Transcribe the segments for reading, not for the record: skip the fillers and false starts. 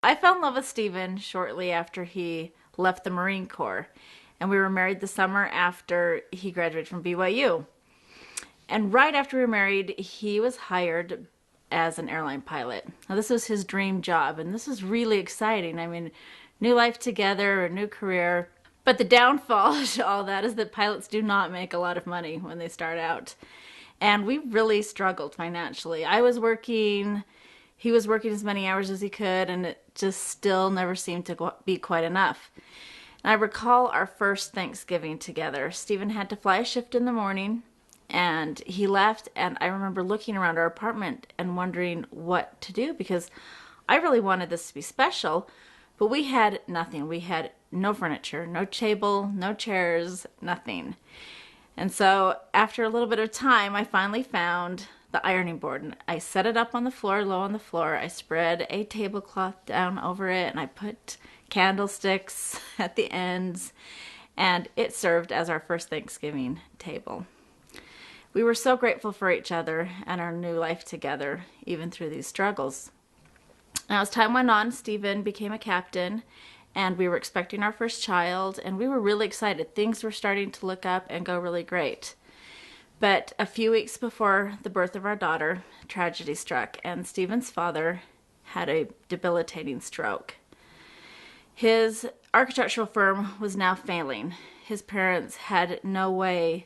I fell in love with Stephen shortly after he left the Marine Corps, and we were married the summer after he graduated from BYU. And right after we were married, he was hired as an airline pilot. Now, this was his dream job, and this was really exciting. I mean, new life together, a new career. But the downfall to all that is that pilots do not make a lot of money when they start out. And we really struggled financially. I was working, he was working as many hours as he could, and it just still never seemed to be quite enough. And I recall our first Thanksgiving together. Stephen had to fly a shift in the morning, and he left, and I remember looking around our apartment and wondering what to do because I really wanted this to be special, but we had nothing. We had no furniture, no table, no chairs, nothing. And so after a little bit of time, I finally found the ironing board, and I set it up on the floor, low on the floor. I spread a tablecloth down over it, and I put candlesticks at the ends, and it served as our first Thanksgiving table. We were so grateful for each other and our new life together, even through these struggles. Now, as time went on, Stephen became a captain, and we were expecting our first child, and we were really excited. Things were starting to look up and go really great. But a few weeks before the birth of our daughter, tragedy struck, and Stephen's father had a debilitating stroke. His architectural firm was now failing. His parents had no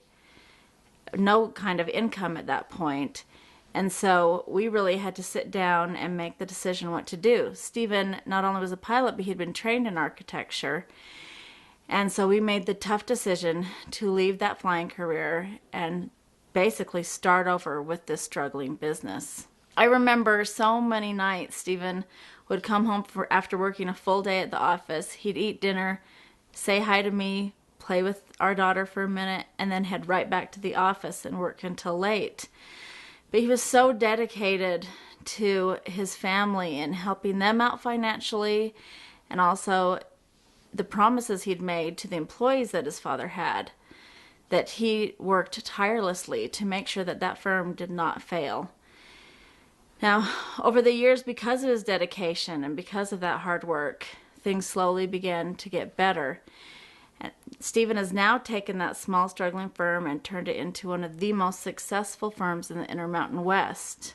kind of income at that point. And so we really had to sit down and make the decision what to do. Stephen not only was a pilot, but he'd been trained in architecture. And so we made the tough decision to leave that flying career and basically start over with this struggling business. I remember so many nights Stephen would come home after working a full day at the office. He'd eat dinner, say hi to me, play with our daughter for a minute, and then head right back to the office and work until late. But he was so dedicated to his family and helping them out financially, and also the promises he'd made to the employees that his father had, that he worked tirelessly to make sure that that firm did not fail. Now, over the years, because of his dedication and because of that hard work, things slowly began to get better. And Stephen has now taken that small, struggling firm and turned it into one of the most successful firms in the Intermountain West.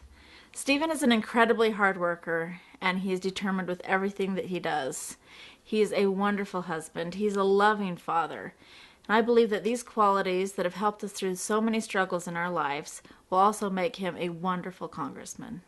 Stephen is an incredibly hard worker, and he is determined with everything that he does. He is a wonderful husband. He's a loving father. And I believe that these qualities that have helped us through so many struggles in our lives will also make him a wonderful congressman.